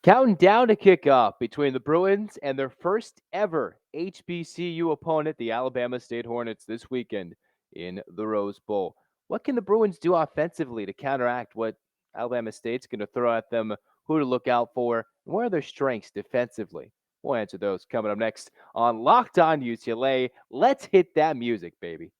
Counting down to kick off between the Bruins and their first ever HBCU opponent, the Alabama State Hornets, this weekend in the Rose Bowl. What can the Bruins do offensively to counteract what Alabama State's going to throw at them? Who to look out for? And what are their strengths defensively? We'll answer those coming up next on Locked On UCLA. Let's hit that music, baby.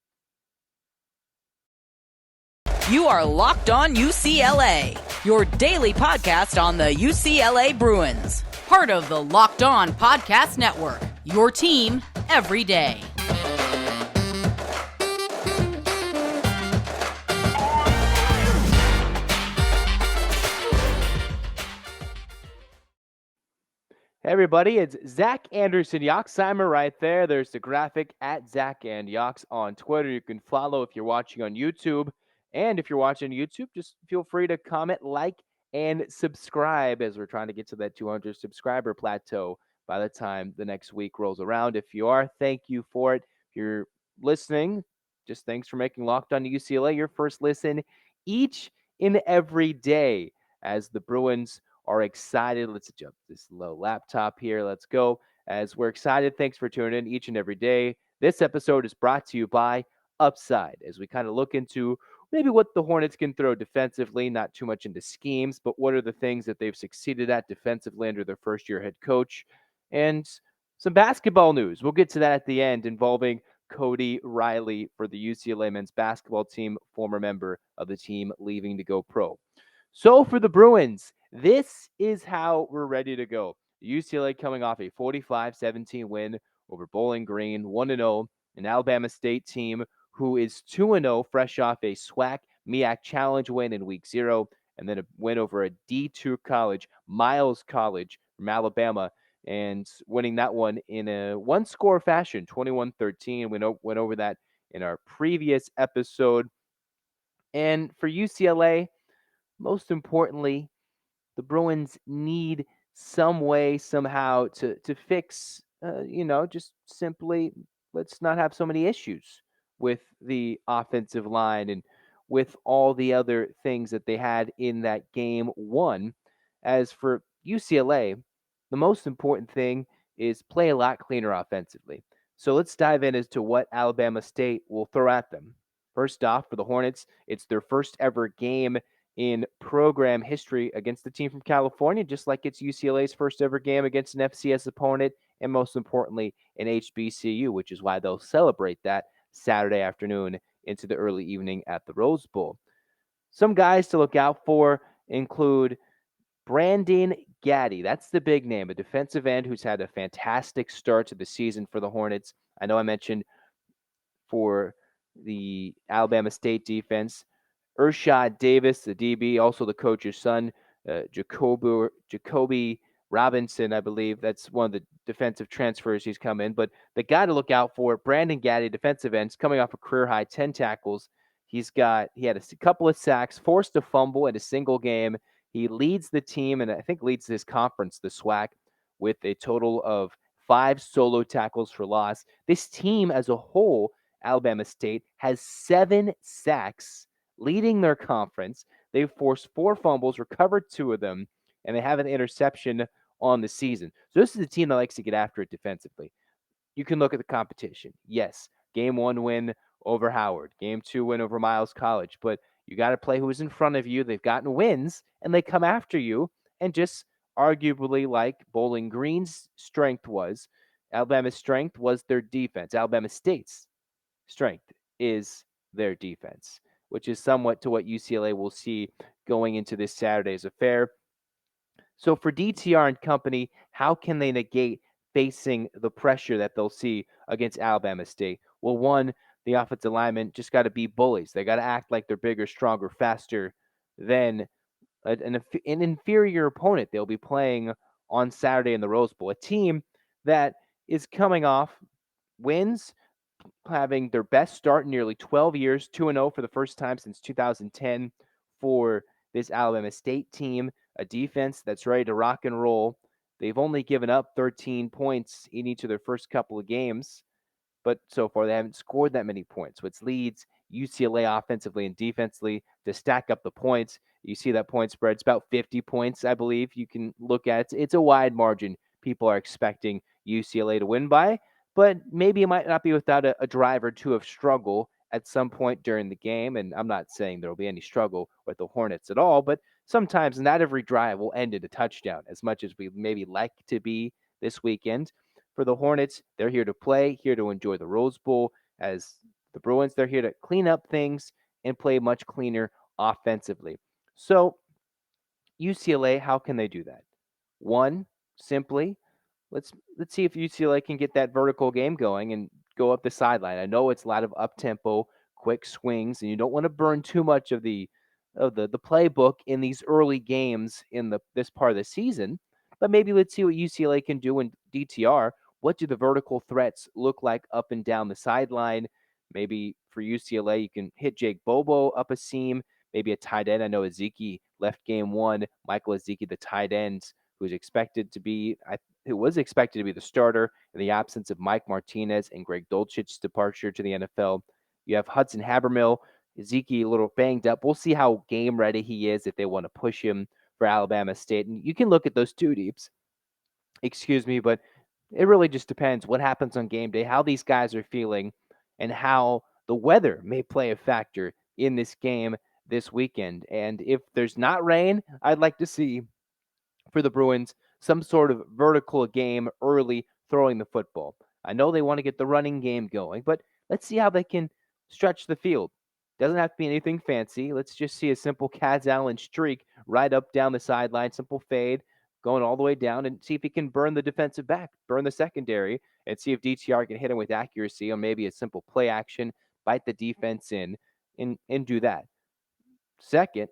You are Locked On UCLA, your daily podcast on the UCLA Bruins. Part of the Locked On Podcast Network, your team every day. Hey everybody, it's Zach Anderson-Yoxsimer right there. There's the graphic at Zach and Yox on Twitter. You can follow if you're watching on YouTube. And if you're watching YouTube, just feel free to comment, like, and subscribe as we're trying to get to that 200 subscriber plateau by the time the next week rolls around. If you are, thank you for it. If you're listening, just thanks for making Locked On UCLA your first listen each and every day as the Bruins are excited. Let's jump this low laptop here. Let's go. As we're excited, thanks for tuning in each and every day. This episode is brought to you by Upside as we kind of look into maybe what the Hornets can throw defensively, not too much into schemes, but what are the things that they've succeeded at defensively under their first-year head coach, and some basketball news. We'll get to that at the end involving Cody Riley for the UCLA men's basketball team, former member of the team leaving to go pro. So for the Bruins, this is how we're ready to go. UCLA coming off a 45-17 win over Bowling Green, 1-0, an Alabama State team who is 2-0, fresh off a SWAC MEAC Challenge win in Week 0, and then a win over a D2 college, Miles College from Alabama, and winning that one in a one-score fashion, 21-13. We went over that in our previous episode. And for UCLA, most importantly, the Bruins need some way, somehow, to fix, just simply let's not have so many issues with the offensive line and with all the other things that they had in that game one. As for UCLA, the most important thing is play a lot cleaner offensively. So let's dive in as to what Alabama State will throw at them. First off, for the Hornets, it's their first ever game in program history against the team from California, just like it's UCLA's first ever game against an FCS opponent, and most importantly, an HBCU, which is why they'll celebrate that Saturday afternoon into the early evening at the Rose Bowl. Some guys to look out for include Brandon Gaddy. That's the big name, a defensive end who's had a fantastic start to the season for the Hornets. I know I mentioned for the Alabama State defense, Urshad Davis, the DB, also the coach's son, Jacoby Robinson, I believe. That's one of the defensive transfers he's come in. But the guy to look out for, Brandon Gaddy, defensive ends, coming off a career-high 10 tackles. He had a couple of sacks, forced a fumble in a single game. He leads the team, and I think leads his conference, the SWAC, with a total of 5 solo tackles for loss. This team as a whole, Alabama State, has 7 sacks, leading their conference. They've forced 4 fumbles, recovered 2 of them, and they have an interception on the season. So this is a team that likes to get after it defensively. You can look at the competition. Yes, game 1 win over Howard, game 2 win over Miles College, but you got to play who's in front of you. They've gotten wins, and they come after you, and just arguably like Bowling Green's strength was, Alabama's strength was their defense. Alabama State's strength is their defense, which is somewhat to what UCLA will see going into this Saturday's affair. So for DTR and company, how can they negate facing the pressure that they'll see against Alabama State? Well, one, the offensive linemen just got to be bullies. They got to act like they're bigger, stronger, faster than an inferior opponent they'll be playing on Saturday in the Rose Bowl. A team that is coming off wins, having their best start in nearly 12 years, 2-0 for the first time since 2010 for this Alabama State team, a defense that's ready to rock and roll. They've only given up 13 points in each of their first couple of games, but so far they haven't scored that many points, which leads UCLA offensively and defensively to stack up the points. You see that point spread. It's about 50 points, I believe. You can look at it. It's a wide margin. People are expecting UCLA to win by, but maybe it might not be without a drive or two of struggle at some point during the game. And I'm not saying there will be any struggle with the Hornets at all, but sometimes not every drive will end in a touchdown, as much as we maybe like to be this weekend. For the Hornets, they're here to play, here to enjoy the Rose Bowl. As the Bruins, they're here to clean up things and play much cleaner offensively. So, UCLA, how can they do that? One, simply, let's see if UCLA can get that vertical game going and go up the sideline. I know it's a lot of up tempo, quick swings, and you don't want to burn too much of the playbook in these early games in this part of the season. But maybe let's see what UCLA can do in DTR. What do the vertical threats look like up and down the sideline? Maybe for UCLA, you can hit Jake Bobo up a seam, maybe a tight end. I know Ezeki left game one. Michael Ezeki, the tight end, who's expected to be, who was expected to be the starter in the absence of Mike Martinez and Greg Dulcich's departure to the NFL. You have Hudson Habermill, Ezeki a little banged up. We'll see how game ready he is if they want to push him for Alabama State. And you can look at those two deeps, but it really just depends what happens on game day, how these guys are feeling, and how the weather may play a factor in this game this weekend. And if there's not rain, I'd like to see for the Bruins some sort of vertical game early throwing the football. I know they want to get the running game going, but let's see how they can stretch the field. Doesn't have to be anything fancy. Let's just see a simple Kaz Allen streak right up down the sideline, simple fade, going all the way down, and see if he can burn the defensive back, burn the secondary, and see if DTR can hit him with accuracy on maybe a simple play action, bite the defense in, and do that. Second,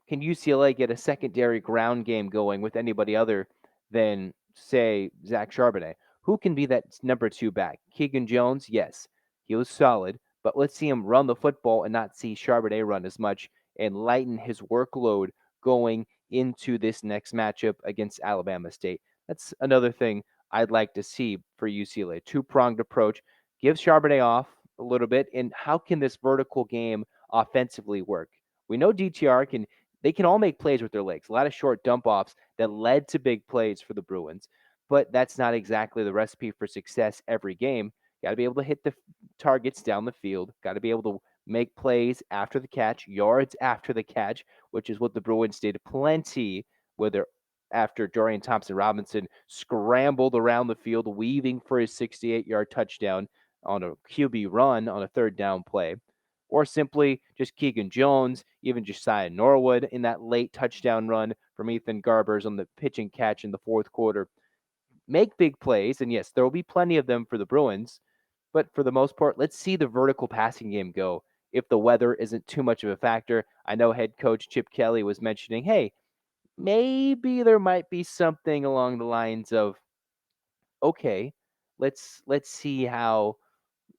can UCLA get a secondary ground game going with anybody other than, say, Zach Charbonnet? Who can be that number two back? Keegan Jones, yes, he was solid, but let's see him run the football and not see Charbonnet run as much and lighten his workload going into this next matchup against Alabama State. That's another thing I'd like to see for UCLA. Two-pronged approach. Give Charbonnet off a little bit, and how can this vertical game offensively work? We know DTR they can all make plays with their legs. A lot of short dump offs that led to big plays for the Bruins, but that's not exactly the recipe for success every game. Got to be able to hit the targets down the field. Got to be able to make plays after the catch, yards after the catch, which is what the Bruins did plenty whether after Dorian Thompson-Robinson scrambled around the field, weaving for his 68-yard touchdown on a QB run on a third down play, or simply just Keegan Jones, even Josiah Norwood in that late touchdown run from Ethan Garbers on the pitch and catch in the fourth quarter. Make big plays, and yes, there will be plenty of them for the Bruins, but for the most part, let's see the vertical passing game go if the weather isn't too much of a factor. I know head coach Chip Kelly was mentioning, hey, maybe there might be something along the lines of, okay, let's see how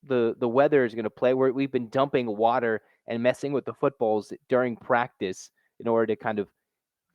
the weather is going to play. We've been dumping water and messing with the footballs during practice in order to kind of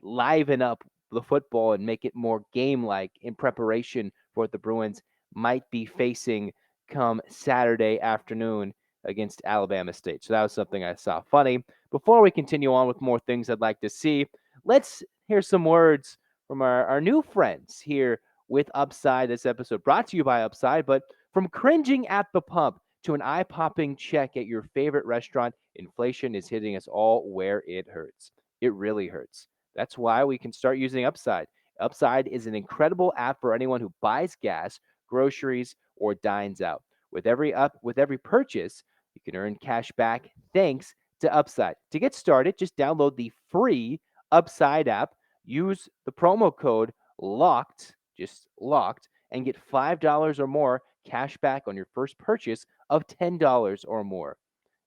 liven up the football and make it more game-like in preparation for what the Bruins might be facing come Saturday afternoon against Alabama State. So that was something I saw funny. Before we continue on with more things I'd like to see, let's hear some words from our new friends here with Upside. This episode brought to you by Upside, but from cringing at the pump to an eye-popping check at your favorite restaurant, inflation is hitting us all where it hurts. It really hurts. That's why we can start using Upside. Upside is an incredible app for anyone who buys gas, groceries, or dines out. With every purchase, you can earn cash back thanks to Upside. To get started, just download the free Upside app, use the promo code LOCKED, just locked, and get $5 or more cash back on your first purchase of $10 or more.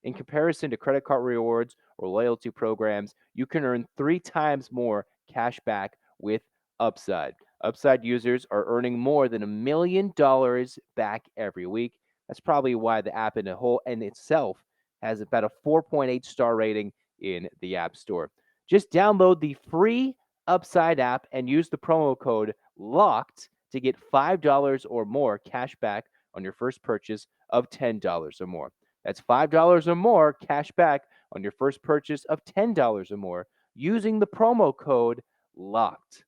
In comparison to credit card rewards or loyalty programs, you can earn 3 times more cash back with Upside. Upside users are earning more than $1 million back every week. That's probably why the app in itself has about a 4.8 star rating in the App Store. Just download the free Upside app and use the promo code LOCKED to get $5 or more cash back on your first purchase of $10 or more. That's $5 or more cash back on your first purchase of $10 or more using the promo code LOCKED.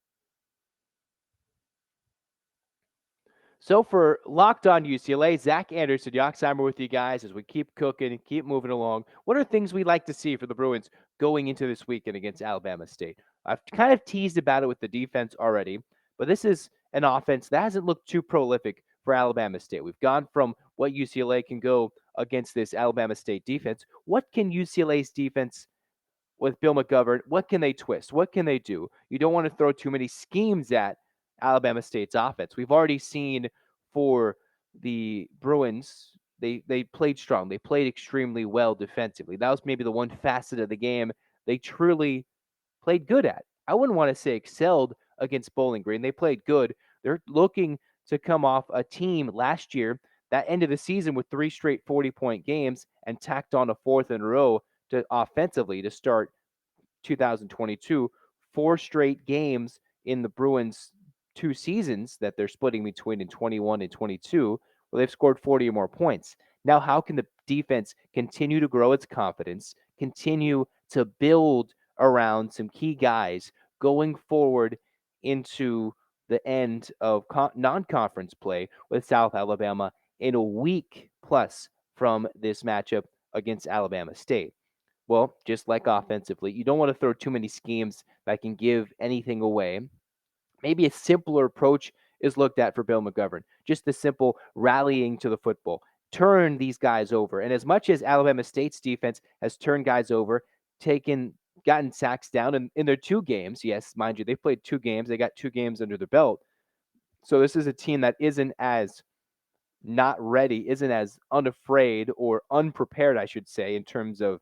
So for Locked On UCLA, Zach Anderson-Yoxsimer with you guys as we keep cooking and keep moving along. What are things we like to see for the Bruins going into this weekend against Alabama State? I've kind of teased about it with the defense already, but this is an offense that hasn't looked too prolific for Alabama State. We've gone from what UCLA can go against this Alabama State defense. What can UCLA's defense with Bill McGovern, what can they twist? What can they do? You don't want to throw too many schemes at Alabama State's offense. We've already seen for the Bruins, they played strong. They played extremely well defensively. That was maybe the one facet of the game they truly played good at. I wouldn't want to say excelled against Bowling Green. They played good. They're looking to come off a team last year that ended the season with 3 straight 40-point games and tacked on a fourth in a row to offensively to start 2022. 4 straight games in the Bruins 2 seasons that they're splitting between in 21 and 22, where they've scored 40 or more points. Now, how can the defense continue to grow its confidence, continue to build around some key guys going forward into the end of non-conference play with South Alabama in a week plus from this matchup against Alabama State? Well, just like offensively, you don't want to throw too many schemes that can give anything away. Maybe a simpler approach is looked at for Bill McGovern. Just the simple rallying to the football. Turn these guys over. And as much as Alabama State's defense has turned guys over, gotten sacks down in their 2 games, yes, mind you, they played 2 games. They got 2 games under their belt. So this is a team that isn't as not ready, isn't as unafraid or unprepared, I should say, in terms of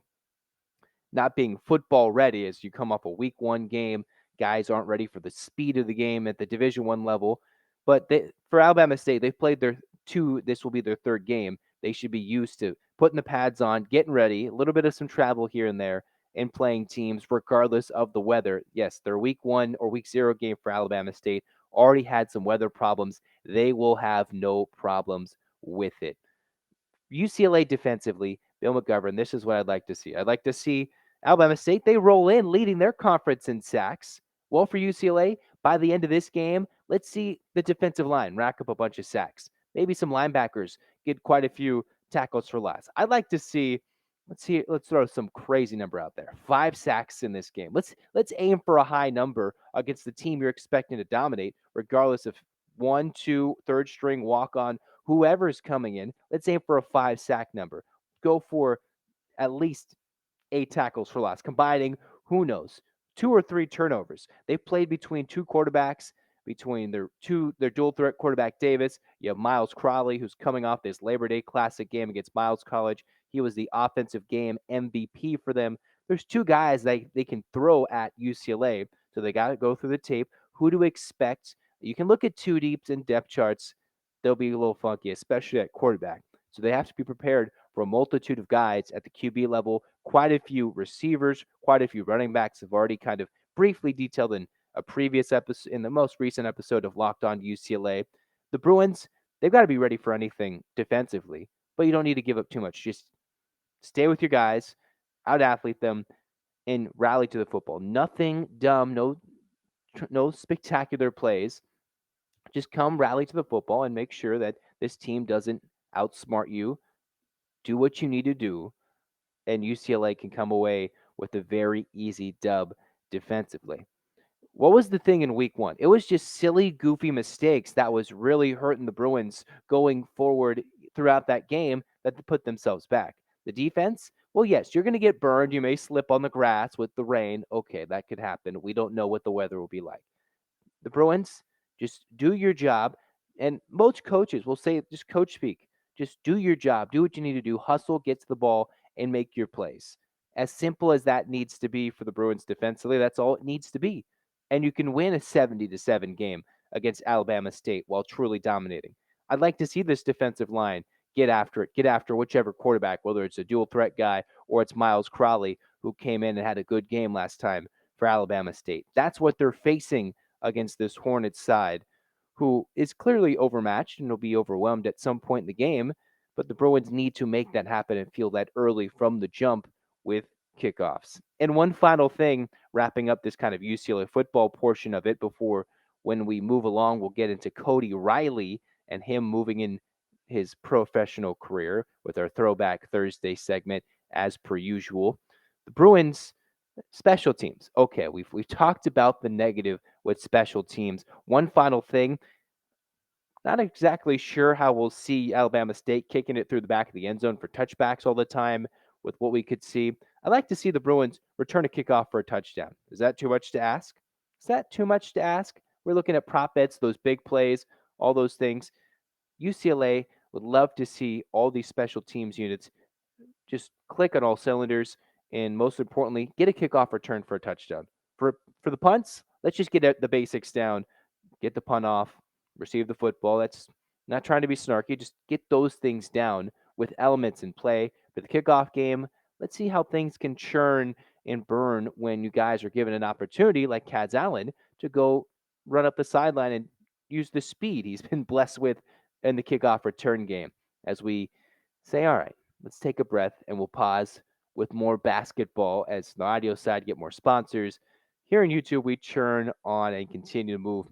not being football ready as you come off a week 1 game. Guys aren't ready for the speed of the game at the Division 1 level. But for Alabama State, they've played their 2, this will be their 3rd game. They should be used to putting the pads on, getting ready, a little bit of some travel here and there, and playing teams regardless of the weather. Yes, their week 1 or week 0 game for Alabama State already had some weather problems. They will have no problems with it. UCLA defensively, Bill McGovern, this is what I'd like to see. I'd like to see Alabama State, they roll in leading their conference in sacks. Well, for UCLA, by the end of this game, let's see the defensive line rack up a bunch of sacks. Maybe some linebackers get quite a few tackles for loss. I'd like to see, let's throw some crazy number out there. 5 sacks in this game. Let's aim for a high number against the team you're expecting to dominate, regardless of 1, 2, third string walk on, whoever's coming in. Let's aim for a 5 sack number. Go for at least 8 tackles for loss, combining, who knows, 2 or 3 turnovers. They played between 2 quarterbacks, between their dual threat quarterback Davis. You have Miles Crowley, who's coming off this Labor Day Classic game against Miles College. He was the offensive game MVP for them. There's 2 guys they can throw at UCLA, so they got to go through the tape. Who to expect? You can look at 2 deeps and depth charts. They'll be a little funky, especially at quarterback. So they have to be prepared for a multitude of guys at the QB level. Quite a few receivers, quite a few running backs have already kind of briefly detailed in a previous episode, in the most recent episode of Locked On UCLA. The Bruins, they've got to be ready for anything defensively, but you don't need to give up too much. Just stay with your guys, out-athlete them, and rally to the football. Nothing dumb, no spectacular plays. Just come rally to the football and make sure that this team doesn't outsmart you. Do what you need to do, and UCLA can come away with a very easy dub defensively. What was the thing in week 1? It was just silly, goofy mistakes that was really hurting the Bruins going forward throughout that game that they put themselves back. The defense, well, yes, you're going to get burned. You may slip on the grass with the rain. Okay, that could happen. We don't know what the weather will be like. The Bruins, just do your job. And most coaches will say, just coach speak. Just do your job. Do what you need to do. Hustle, get to the ball, and make your plays. As simple as that needs to be for the Bruins defensively, that's all it needs to be. And you can win a 70-7 game against Alabama State while truly dominating. I'd like to see this defensive line get after it, get after whichever quarterback, whether it's a dual threat guy or it's Miles Crowley, who came in and had a good game last time for Alabama State. That's what they're facing against this Hornets side, who is clearly overmatched and will be overwhelmed at some point in the game. But the Bruins need to make that happen and feel that early from the jump with kickoffs. And one final thing, wrapping up this kind of UCLA football portion of it before when we move along, we'll get into Cody Riley and him moving in his professional career with our Throwback Thursday segment as per usual. The Bruins special teams. Okay, we've talked about the negative with special teams. One final thing, not exactly sure how we'll see Alabama State kicking it through the back of the end zone for touchbacks all the time with what we could see. I'd like to see the Bruins return a kickoff for a touchdown. Is that too much to ask? Is that too much to ask? We're looking at prop bets, those big plays, all those things. UCLA would love to see all these special teams units just click on all cylinders, and most importantly, get a kickoff return for a touchdown. For the punts, let's just get the basics down, get the punt off, receive the football. That's not trying to be snarky. Just get those things down with elements in play. For the kickoff game, let's see how things can churn and burn when you guys are given an opportunity, like Kaz Allen, to go run up the sideline and use the speed he's been blessed with in the kickoff return game. As we say, all right, let's take a breath and we'll pause with more basketball as the audio side get more sponsors. Here on YouTube, we churn on and continue to move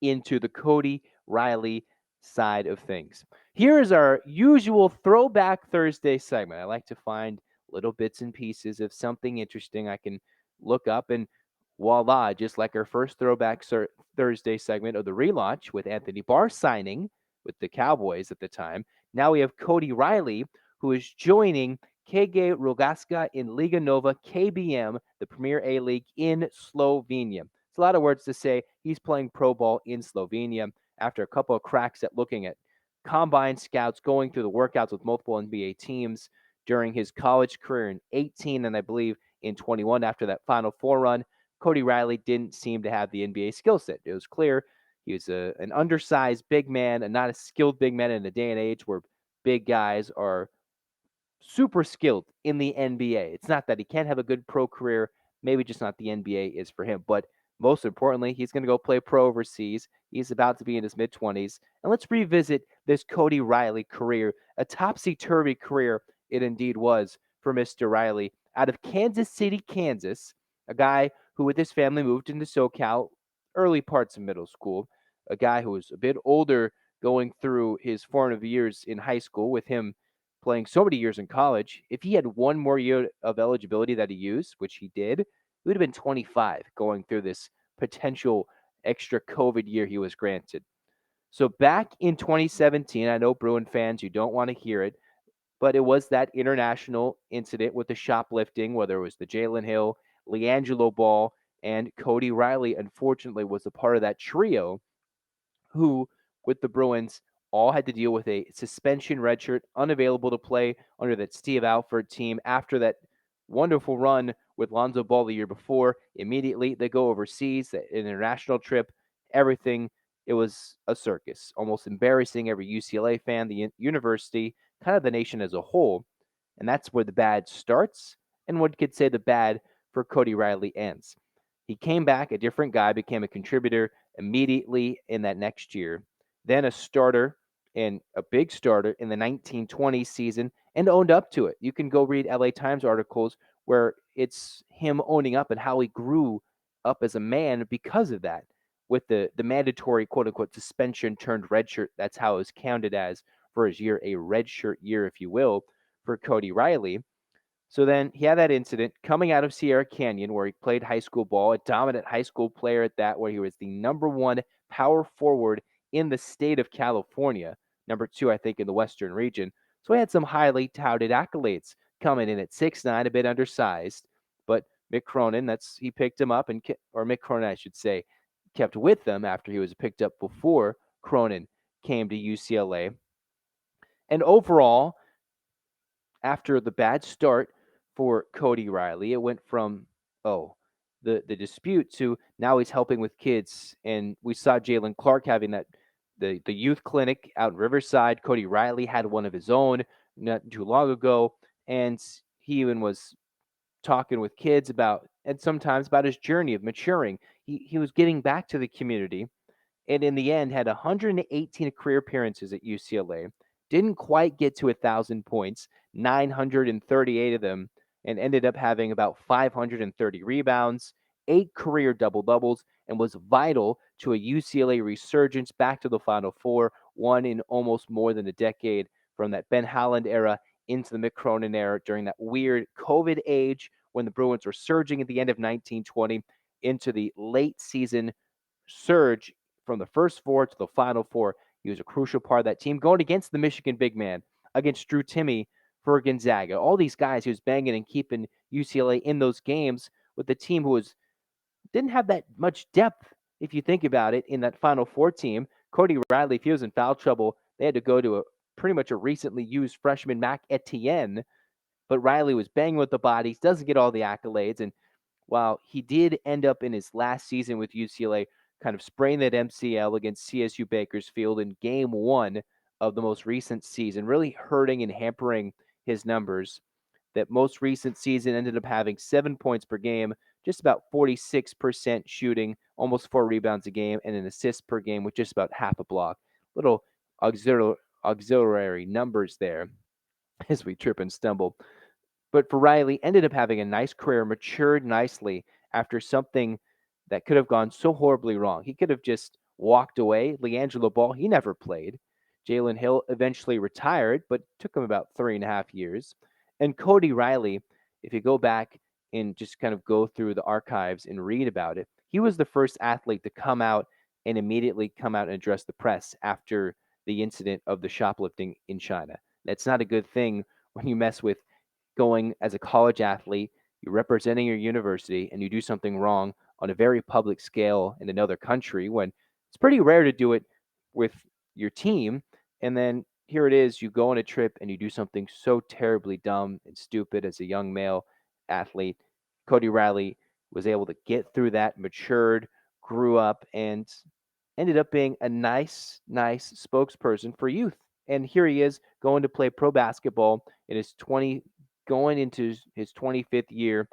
into the Cody Riley side of things. Here is our usual Throwback Thursday segment. I like to find little bits and pieces of something interesting I can look up, and voila, just like our first Throwback Thursday segment of the relaunch with Anthony Barr signing with the Cowboys at the time. Now we have Cody Riley, who is joining KK Rogaska in Liga Nova KBM, the Premier A League in Slovenia. It's a lot of words to say. He's playing pro ball in Slovenia after a couple of cracks at looking at combine scouts, going through the workouts with multiple NBA teams during his college career in 18 and I believe in 21 after that Final Four run. Cody Riley didn't seem to have the NBA skill set. It was clear he was an undersized big man and not a skilled big man in a day and age where big guys are super skilled in the NBA. It's not that he can't have a good pro career, maybe just not the NBA is for him. But most importantly, he's going to go play pro overseas. He's about to be in his mid 20s. And let's revisit this Cody Riley career, a topsy turvy career it indeed was for Mr. Riley out of Kansas City, Kansas, a guy who, with his family, moved into SoCal early parts of middle school, a guy who was a bit older going through his formative years in high school with him playing so many years in college. If he had one more year of eligibility that he used, which he did, he would have been 25 going through this potential extra COVID year he was granted. So back in 2017, I know Bruin fans, you don't want to hear it, but it was that international incident with the shoplifting, whether it was the Jalen Hill, LiAngelo Ball, and Cody Riley, unfortunately, was a part of that trio who, with the Bruins, all had to deal with a suspension redshirt, unavailable to play under that Steve Alford team after that wonderful run with Lonzo Ball the year before. Immediately, they go overseas, an international trip, everything. It was a circus, almost embarrassing every UCLA fan, the university, kind of the nation as a whole. And that's where the bad starts, and one could say the bad for Cody Riley ends. He came back, a different guy, became a contributor immediately in that next year, then a starter and a big starter in the 1920 season and owned up to it. You can go read LA Times articles where it's him owning up and how he grew up as a man because of that. With the mandatory quote unquote suspension turned redshirt, that's how it was counted as for his year, a redshirt year, if you will, for Cody Riley. So then he had that incident coming out of Sierra Canyon where he played high school ball, a dominant high school player at that, where he was the number one power forward in the state of California, number two, I think, in the Western region. So he had some highly touted accolades coming in at 6'9", a bit undersized. But Mick Cronin, he picked him up, or Mick Cronin, I should say, kept with them after he was picked up before Cronin came to UCLA. And overall, after the bad start for Cody Riley, it went from, the dispute to now he's helping with kids. And we saw Jalen Clark having the youth clinic out in Riverside. Cody Riley had one of his own not too long ago. And he even was talking with kids about, and sometimes about his journey of maturing. He was getting back to the community, and in the end had 118 career appearances at UCLA. Didn't quite get to 1,000 points, 938 of them and ended up having about 530 rebounds, 8 career double doubles, and was vital to a UCLA resurgence back to the Final Four, one in almost more than a decade from that Ben Howland era into the Mick Cronin era during that weird COVID age when the Bruins were surging at the end of 1920 into the late season surge from the first four to the Final Four. He was a crucial part of that team going against the Michigan big man, against Drew Timme for Gonzaga. All these guys he was banging and keeping UCLA in those games with the team who didn't have that much depth, if you think about it, in that Final Four team. Cody Riley, if he was in foul trouble, they had to go to pretty much a recently used freshman, Mac Etienne. But Riley was banging with the bodies, doesn't get all the accolades. And while he did end up in his last season with UCLA, kind of spraying that MCL against CSU Bakersfield in game one of the most recent season, really hurting and hampering his numbers. That most recent season ended up having 7 points per game, just about 46% shooting, almost 4 rebounds a game, and an assist per game with just about half a block. Little auxiliary numbers there as we trip and stumble. But for Riley, ended up having a nice career, matured nicely after something that could have gone so horribly wrong. He could have just walked away. LiAngelo Ball, he never played. Jalen Hill eventually retired, but took him about 3.5 years. And Cody Riley, if you go back and just kind of go through the archives and read about it, he was the first athlete to come out and immediately come out and address the press after the incident of the shoplifting in China. That's not a good thing when you mess with going as a college athlete, you're representing your university, and you do something wrong on a very public scale in another country when it's pretty rare to do it with your team. And then here it is, you go on a trip and you do something so terribly dumb and stupid as a young male athlete. Cody Riley was able to get through that, matured, grew up, and ended up being a nice spokesperson for youth. And here he is going to play pro basketball in his going into his 25th year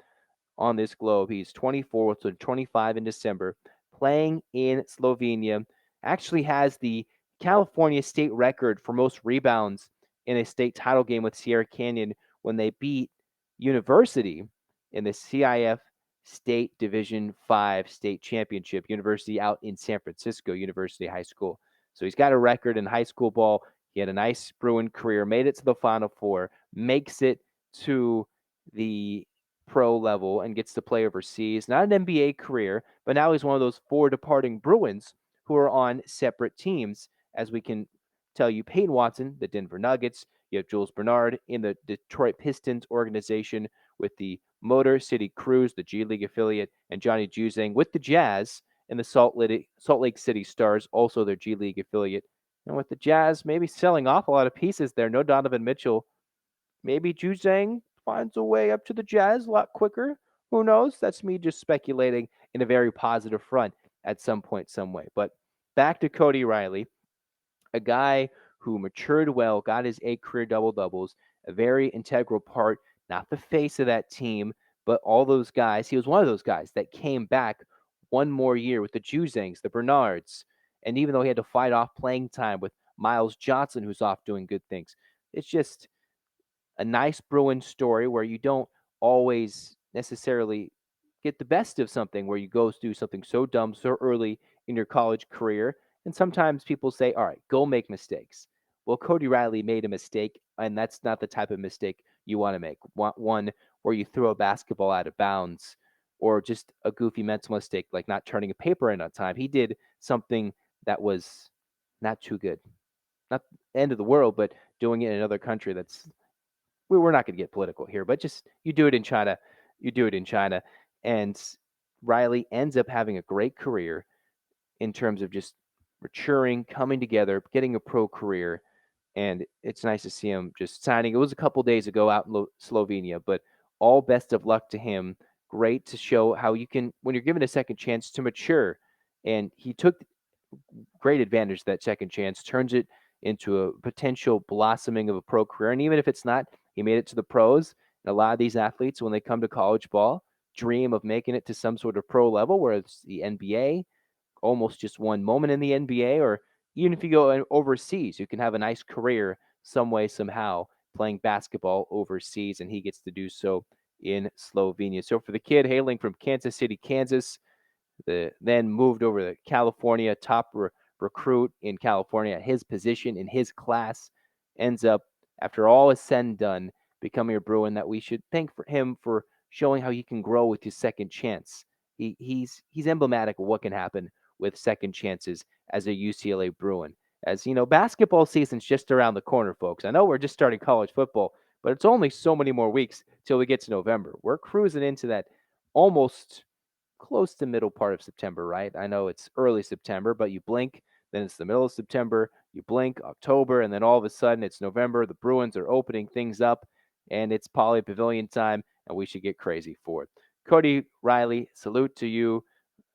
on this globe. He's 24, so 25 in December, playing in Slovenia. Actually has the California state record for most rebounds in a state title game with Sierra Canyon when they beat University in the CIF State Division 5 state championship. University out in San Francisco, University High School. So he's got a record in high school ball. He had a nice Bruin career, made it to the Final Four, makes it to the pro level and gets to play overseas. Not an NBA career, but now he's one of those 4 departing Bruins who are on separate teams. As we can tell you, Peyton Watson, the Denver Nuggets. You have Jules Bernard in the Detroit Pistons organization with the Motor City Cruise, the G League affiliate, and Johnny Juzang with the Jazz and the Salt Lake City Stars, also their G League affiliate. And with the Jazz maybe selling off a lot of pieces there, no Donovan Mitchell, maybe Juzang finds a way up to the Jazz a lot quicker. Who knows? That's me just speculating in a very positive front at some point, some way. But back to Cody Riley, a guy who matured well, got his 8 career double doubles, a very integral part, not the face of that team, but all those guys. He was one of those guys that came back one more year with the Juzangs, the Bernards. And even though he had to fight off playing time with Miles Johnson, who's off doing good things, it's just a nice Bruin story where you don't always necessarily get the best of something, where you go through something so dumb so early in your college career. And sometimes people say, all right, go make mistakes. Well, Cody Riley made a mistake, and that's not the type of mistake you want to make. One where you throw a basketball out of bounds or just a goofy mental mistake like not turning a paper in on time. He did something that was not too good. Not the end of the world, but doing it in another country that's we're not going to get political here, but just you do it in China, you do it in China. And Riley ends up having a great career in terms of just maturing, coming together, getting a pro career. And it's nice to see him just signing. It was a couple days ago out in Slovenia, but all best of luck to him. Great to show how you can, when you're given a second chance, to mature. And he took great advantage of that second chance, turns it into a potential blossoming of a pro career. And even if it's not, he made it to the pros. And a lot of these athletes, when they come to college ball, dream of making it to some sort of pro level, where it's the NBA, almost just one moment in the NBA, or even if you go overseas, you can have a nice career some way, somehow, playing basketball overseas, and he gets to do so in Slovenia. So for the kid hailing from Kansas City, Kansas, then moved over to California, top recruit in California at his position in his class, ends up, after all is said and done, becoming a Bruin that we should thank for him for showing how he can grow with his second chance. He's emblematic of what can happen with second chances as a UCLA Bruin. As you know, basketball season's just around the corner, folks. I know we're just starting college football, but it's only so many more weeks till we get to November. We're cruising into that almost close to middle part of September, right? I know it's early September, but you blink, then it's the middle of September, you blink, October, and then all of a sudden it's November. The Bruins are opening things up, and it's Poly Pavilion time, and we should get crazy for it. Cody Riley, salute to you.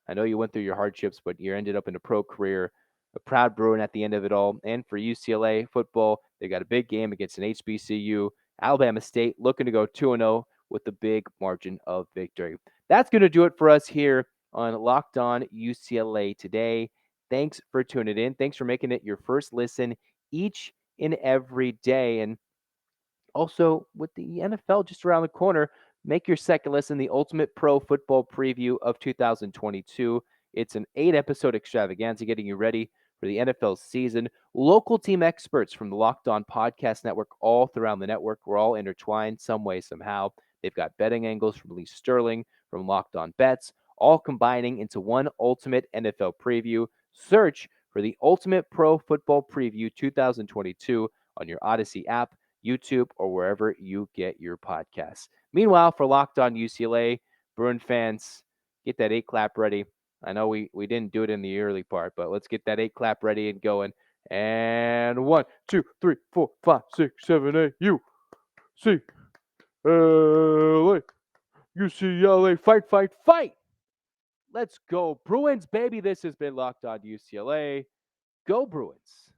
I know you went through your hardships, but you ended up in a pro career, a proud Bruin at the end of it all. And for UCLA football, they got a big game against an HBCU. Alabama State looking to go 2-0 with a big margin of victory. That's going to do it for us here on Locked On UCLA today. Thanks for tuning in. Thanks for making it your first listen each and every day. And also, with the NFL just around the corner, make your second listen the Ultimate Pro Football Preview of 2022. It's an 8-episode extravaganza getting you ready for the NFL season. Local team experts from the Locked On Podcast Network all throughout the network. We're all intertwined some way, somehow. They've got betting angles from Lee Sterling, from Locked On Bets, all combining into one ultimate NFL preview. Search for the Ultimate Pro Football Preview 2022 on your Odyssey app, YouTube, or wherever you get your podcasts. Meanwhile, for Locked On UCLA, Bruin fans, get that 8-clap ready. I know we didn't do it in the early part, but let's get that 8-clap ready and going. And 1, 2, 3, 4, 5, 6, 7, 8, UCLA, UCLA, fight, fight, fight. Let's go, Bruins, baby. This has been Locked On UCLA. Go Bruins.